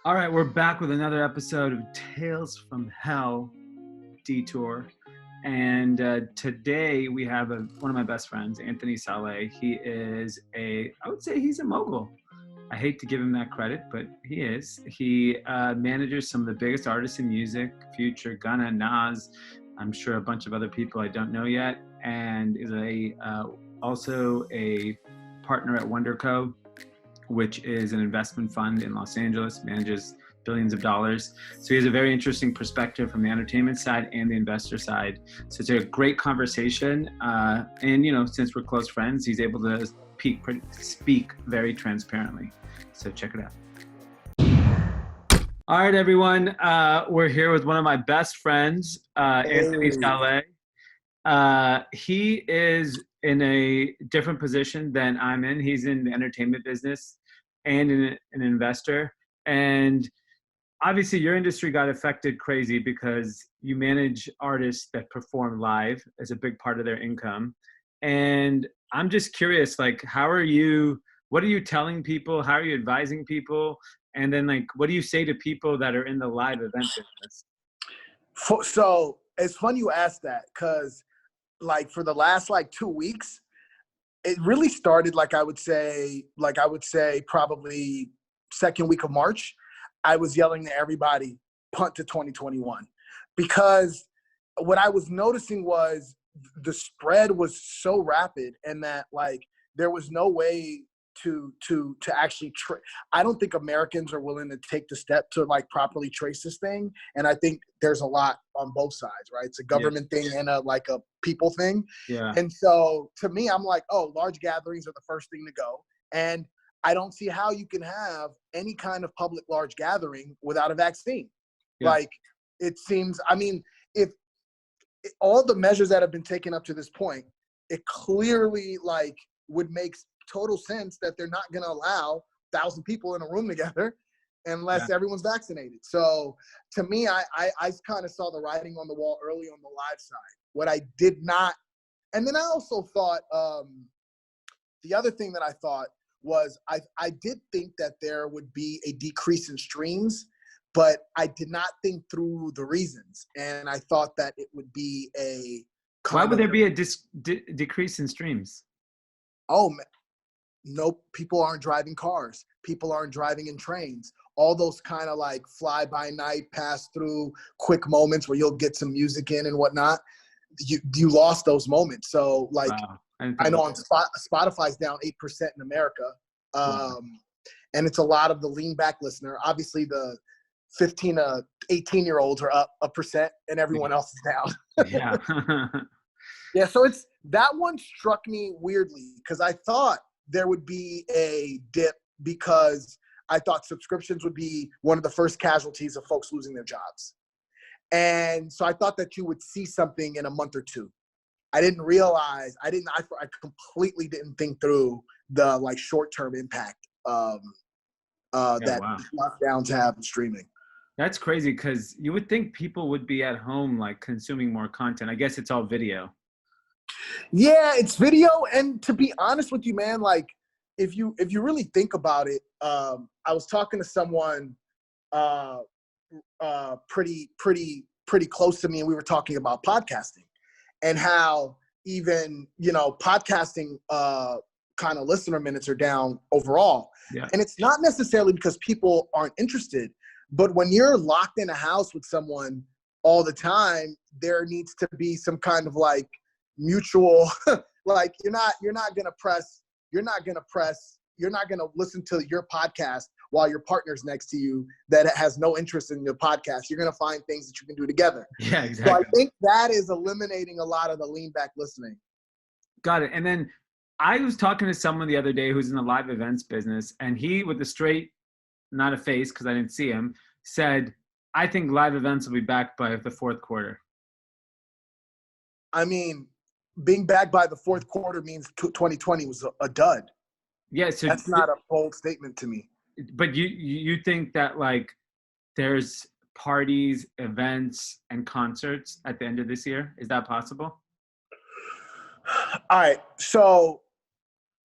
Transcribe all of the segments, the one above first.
All right, we're back with another episode of Tales from Hell Detour. And today we have one of my best friends, Anthony Saleh. He is I would say he's a mogul. I hate to give him that credit, but he is. He manages some of the biggest artists in music, Future, Gunna, Nas, I'm sure a bunch of other people I don't know yet, and is also a partner at WndrCo, which is an investment fund in Los Angeles, manages billions of dollars. So he has a very interesting perspective from the entertainment side and the investor side. So it's a great conversation. And, since we're close friends, he's able to speak very transparently. So check it out. All right, everyone. We're here with one of my best friends, Anthony Saleh. He is in a different position than I'm in. He's in the entertainment business and an investor. And obviously your industry got affected crazy because you manage artists that perform live as a big part of their income. And I'm just curious, what are you telling people? How are you advising people? And then what do you say to people that are in the live event business? So it's funny you asked that, because for the last 2 weeks, it really started I would say probably second week of March. I was yelling to everybody, punt to 2021, because what I was noticing was the spread was so rapid, and that there was no way to actually I don't think Americans are willing to take the step to properly trace this thing. And I think there's a lot on both sides, right? It's a government thing and a people thing. Yeah. And so to me, I'm large gatherings are the first thing to go. And I don't see how you can have any kind of public large gathering without a vaccine. Yeah. It seems, if all the measures that have been taken up to this point, it clearly would make total sense that they're not going to allow 1,000 people in a room together unless everyone's vaccinated. So to me, I kind of saw the writing on the wall early on the live side. What I did not, and then I also thought, the other thing that I thought was I did think that there would be a decrease in streams, but I did not think through the reasons. And I thought that it would be Why would there be a decrease in streams? Oh, nope, people aren't driving cars. People aren't driving in trains. All those kind of fly by night, pass through quick moments where you'll get some music in and whatnot. You lost those moments. So wow. I know on Spotify's down 8% in America. And it's a lot of the lean back listener. Obviously the 15 to 18-year-olds are up 1% and everyone else is down. Yeah. Yeah. So that one struck me weirdly, because I thought there would be a dip, because I thought subscriptions would be one of the first casualties of folks losing their jobs. And so I thought that you would see something in a month or two. I didn't realize, I completely didn't think through the short-term impact that lockdowns have in streaming. That's crazy, because you would think people would be at home consuming more content. I guess it's all video. Yeah, it's video. And to be honest with you, man, if you really think about it, I was talking to someone pretty close to me, and we were talking about podcasting and how even, podcasting kind of listener minutes are down overall. Yeah. And it's not necessarily because people aren't interested, but when you're locked in a house with someone all the time, there needs to be some kind of mutual, you're not gonna listen to your podcast while your partner's next to you that has no interest in your podcast. You're gonna find things that you can do together. Yeah, exactly. So I think that is eliminating a lot of the lean back listening. Got it. And then I was talking to someone the other day who's in the live events business, and he, with a straight, not a face because I didn't see him, said, I think live events will be back by the fourth quarter. Being back by the fourth quarter means 2020 was a dud. Yeah, so that's not a bold statement to me. But you think that there's parties, events, and concerts at the end of this year? Is that possible? All right, so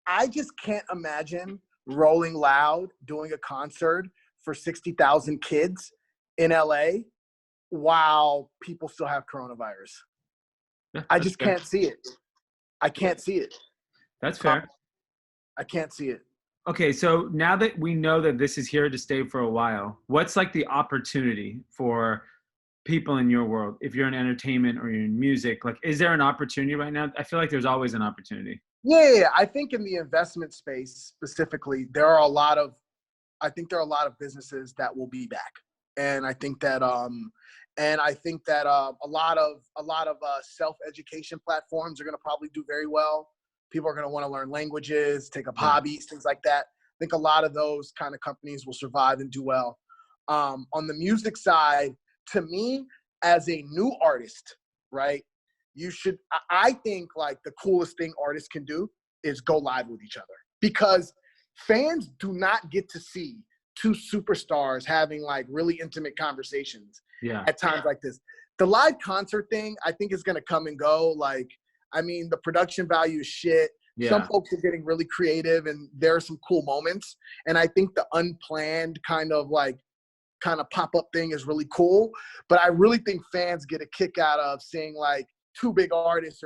I just can't imagine Rolling Loud doing a concert for 60,000 kids in LA while people still have coronavirus. I just can't see it. I can't see it. That's fair. I can't see it. Okay, so now that we know that this is here to stay for a while, what's like the opportunity for people in your world? If you're in entertainment or you're in music, like, is there an opportunity right now? I feel like there's always an opportunity. Yeah. I think in the investment space specifically, there are a lot of businesses that will be back. And I think that, a lot of self-education platforms are going to probably do very well. People are going to want to learn languages, take up hobbies, things like that. I think a lot of those kind of companies will survive and do well. On the music side, to me, as a new artist, right, I think like the coolest thing artists can do is go live with each other, because fans do not get to see two superstars having like really intimate conversations at times like this. The live concert thing, I think, is going to come and go. Like, I mean, the production value is shit. Yeah. Some folks are getting really creative, and there are some cool moments. And I think the unplanned kind of pop-up thing is really cool. But I really think fans get a kick out of seeing like two big artists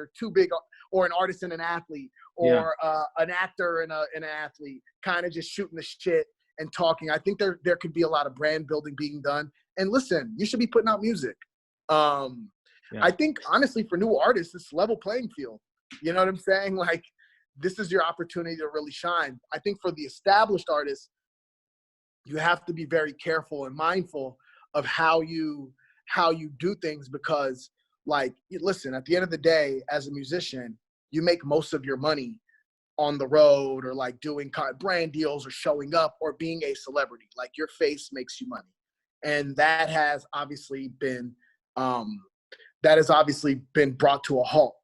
or an artist and an athlete or an actor and an athlete kind of just shooting the shit and talking. I think there could be a lot of brand building being done. And listen, you should be putting out music. I think, honestly, for new artists, it's level playing field. You know what I'm saying? Like, this is your opportunity to really shine. I think for the established artists, you have to be very careful and mindful of how you do things, because, like, listen, at the end of the day, as a musician, you make most of your money on the road or like doing kind of brand deals or showing up or being a celebrity. Like, your face makes you money. And that has obviously been brought to a halt.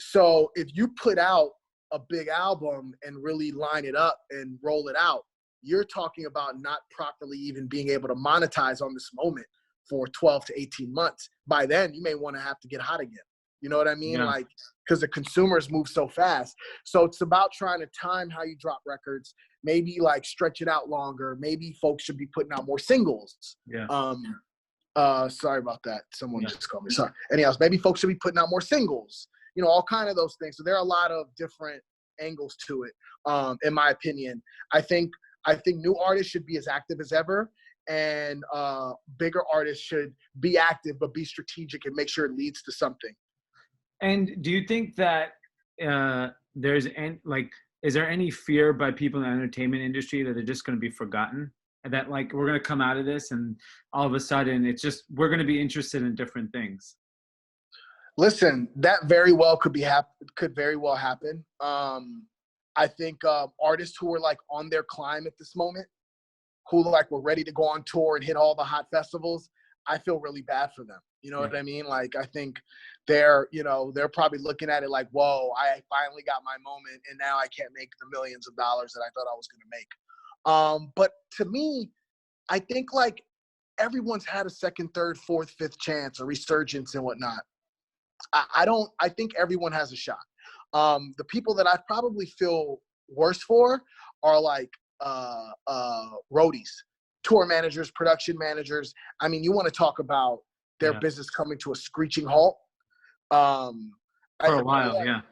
So if you put out a big album and really line it up and roll it out, you're talking about not properly even being able to monetize on this moment for 12 to 18 months. By then, you may want to have to get hot again. You know what I mean? Yeah. Like, because the consumers move so fast. So it's about trying to time how you drop records, maybe like stretch it out longer. Maybe folks should be putting out more singles. Yeah. Sorry about that. Someone just called me. Sorry. Anyhow, maybe folks should be putting out more singles, you know, all kind of those things. So there are a lot of different angles to it, in my opinion. I think new artists should be as active as ever, and bigger artists should be active but be strategic and make sure it leads to something. And do you think that is there any fear by people in the entertainment industry that they're just going to be forgotten? That like we're going to come out of this and all of a sudden it's just we're going to be interested in different things? Listen, that very well could very well happen. I think artists who are like on their climb at this moment, who like were ready to go on tour and hit all the hot festivals, I feel really bad for them. You know what I mean? Like, I think they're probably looking at it like, whoa, I finally got my moment and now I can't make the millions of dollars that I thought I was going to make. But to me, I think like everyone's had a second, third, fourth, fifth chance, a resurgence and whatnot. I think everyone has a shot. The people that I probably feel worse for are like roadies, tour managers, production managers. I mean, you want to talk about their business coming to a screeching halt. For a while, yeah.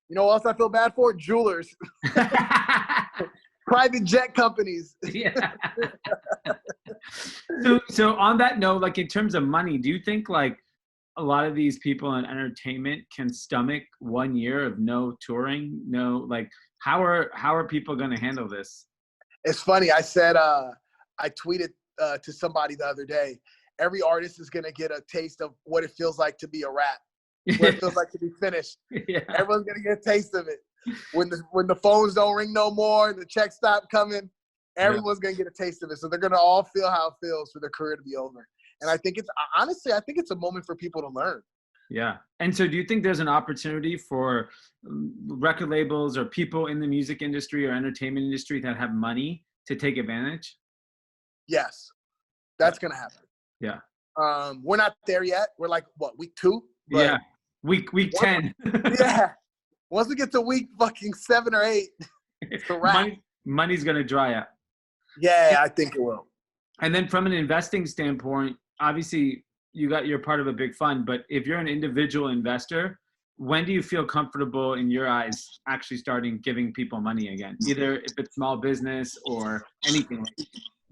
You know what else I feel bad for? Jewelers. Private jet companies. Yeah. So on that note, like in terms of money, do you think like a lot of these people in entertainment can stomach 1 year of no touring? No, like how are people going to handle this? It's funny. I said, I tweeted to somebody the other day, every artist is going to get a taste of what it feels like to be a rap, what it feels like to be finished. Yeah. Everyone's going to get a taste of it. When the phones don't ring no more and the checks stop coming, everyone's going to get a taste of it. So they're going to all feel how it feels for their career to be over. And I think it's a moment for people to learn. Yeah. And so do you think there's an opportunity for record labels or people in the music industry or entertainment industry that have money to take advantage? Yes. That's going to happen. Yeah. We're not there yet. We're like, what, week 2? But yeah. Week 10. Yeah. Once we get to week fucking 7 or 8, it's a wrap. Money's going to dry up. Yeah, I think it will. And then from an investing standpoint, obviously you're part of a big fund, but if you're an individual investor, when do you feel comfortable in your eyes actually starting giving people money again? Either if it's small business or anything.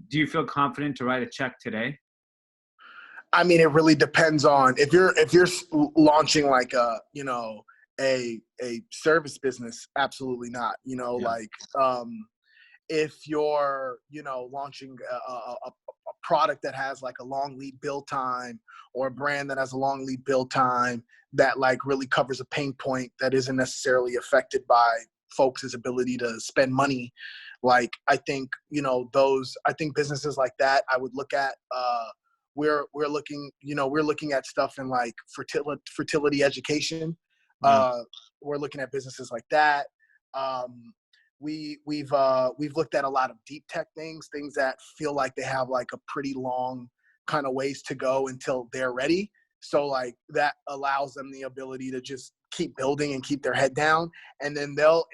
Do you feel confident to write a check today? I mean, it really depends on if you're launching like a, you know, a service business, absolutely not. You know, like if you're, you know, launching a product that has like a long lead build time, or a brand that has a long lead build time that like really covers a pain point that isn't necessarily affected by folks' ability to spend money. Like, I think, you know, I think businesses like that, I would look at, we're looking, you know, we're looking at stuff in like fertility education. We're looking at businesses like that. We've looked at a lot of deep tech things that feel like they have like a pretty long kind of ways to go until they're ready. So like that allows them the ability to just keep building and keep their head down, and then they'll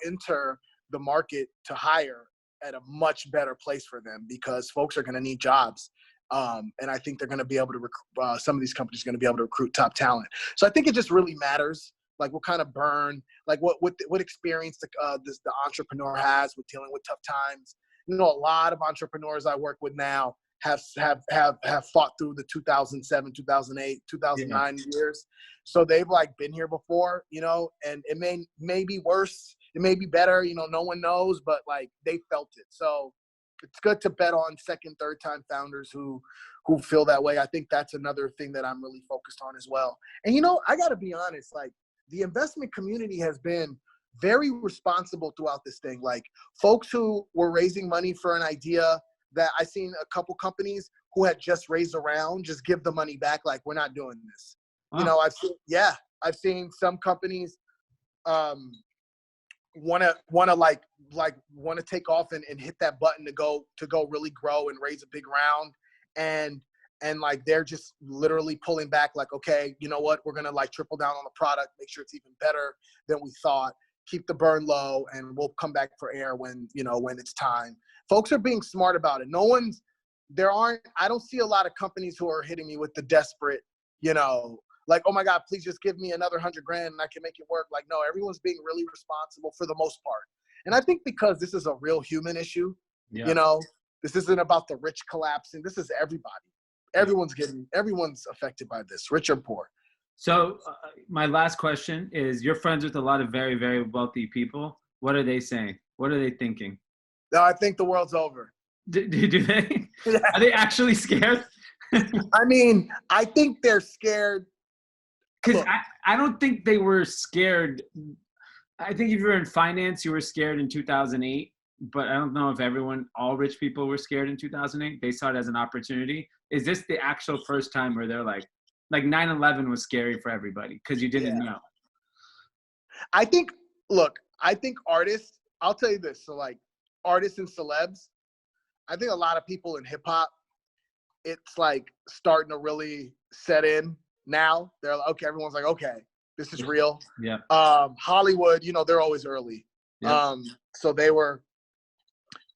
enter the market to hire at a much better place for them, because folks are going to need jobs. And I think they're going to be able to some of these companies are going to be able to recruit top talent. So I think it just really matters, like what kind of burn, like what experience the entrepreneur has with dealing with tough times. You know, a lot of entrepreneurs I work with now have fought through the 2007, 2008, 2009 years. So they've like been here before, you know, and it may be worse, it may be better, you know, no one knows, but like they felt it. So it's good to bet on second, third time founders who feel that way. I think that's another thing that I'm really focused on as well. And, you know, I got to be honest, like the investment community has been very responsible throughout this thing. Like folks who were raising money for an idea that I seen a couple companies who had just raised a round, just give the money back. Like, we're not doing this. Wow. You know, I've seen some companies, want to take off and hit that button to go really grow and raise a big round, and like they're just literally pulling back, like, okay, you know what, we're gonna like triple down on the product, make sure it's even better than we thought, keep the burn low, and we'll come back for air when it's time. Folks are being smart about it. I don't see a lot of companies who are hitting me with the desperate, you know, like, oh my God, please just give me another $100,000 and I can make it work. Like, no, everyone's being really responsible for the most part. And I think because this is a real human issue, you know, this isn't about the rich collapsing. This is everybody. Everyone's affected by this, rich or poor. So my last question is, you're friends with a lot of very, very wealthy people. What are they saying? What are they thinking? No, I think the world's over. Do they? Yeah. Are they actually scared? I mean, I think they're scared. Because I don't think they were scared. I think if you were in finance, you were scared in 2008. But I don't know if all rich people were scared in 2008. They saw it as an opportunity. Is this the actual first time where they're like 9/11 was scary for everybody because you didn't know? I think artists, I'll tell you this. So like artists and celebs, I think a lot of people in hip hop, it's like starting to really set in now. They're like, okay, everyone's like, okay, this is real. Yeah. Hollywood, you know, they're always early. Yeah. So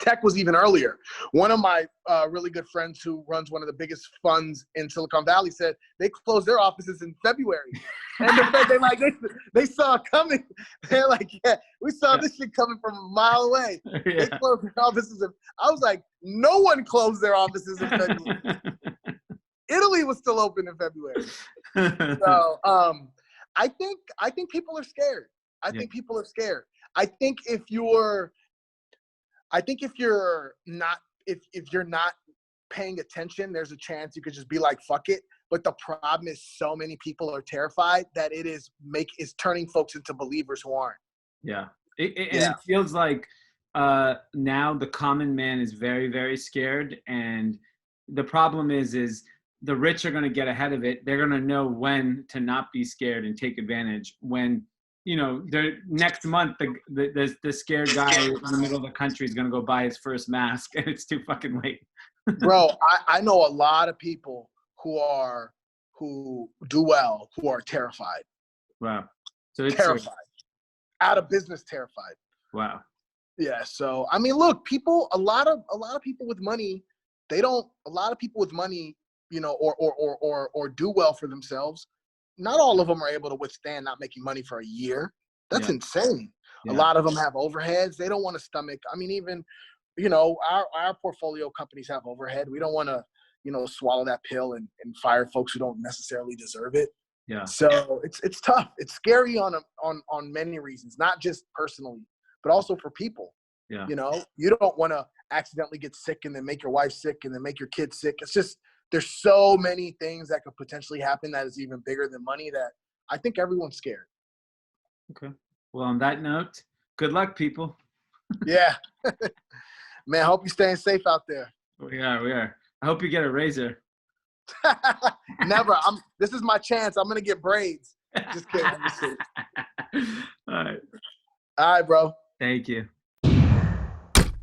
tech was even earlier. One of my really good friends who runs one of the biggest funds in Silicon Valley said they closed their offices in February. And they saw it coming. They're like, yeah, we saw this shit coming from a mile away. Yeah. They closed their offices. I was like, no one closed their offices in February. Italy was still open in February. So I think people are scared. I think people are scared. I think if you're not paying attention, there's a chance you could just be like, fuck it. But the problem is so many people are terrified that it is turning folks into believers who aren't. Yeah. It feels like now the common man is very, very scared. And the problem is the rich are going to get ahead of it. They're going to know when to not be scared and take advantage. When, you know, next month, the scared guy in the middle of the country is going to go buy his first mask, and it's too fucking late. Bro, I know a lot of people who do well, who are terrified. Wow. So it's terrified. Out of business, terrified. Wow. Yeah. So, I mean, look, a lot of people with money a lot of people with money, you know, or do well for themselves, not all of them are able to withstand not making money for a year. That's insane. A lot of them have overheads. They don't want to stomach. I mean, even, you know, our portfolio companies have overhead. We don't want to, you know, swallow that pill and fire folks who don't necessarily deserve it. Yeah. So it's tough. It's scary on many reasons, not just personally, but also for people. Yeah. You know, you don't want to accidentally get sick and then make your wife sick and then make your kids sick. It's just, there's so many things that could potentially happen that is even bigger than money that I think everyone's scared. Okay. Well, on that note, good luck, people. Yeah. Man, I hope you're staying safe out there. We are. I hope you get a razor. Never. This is my chance. I'm gonna get braids. Just kidding. All right. All right, bro. Thank you.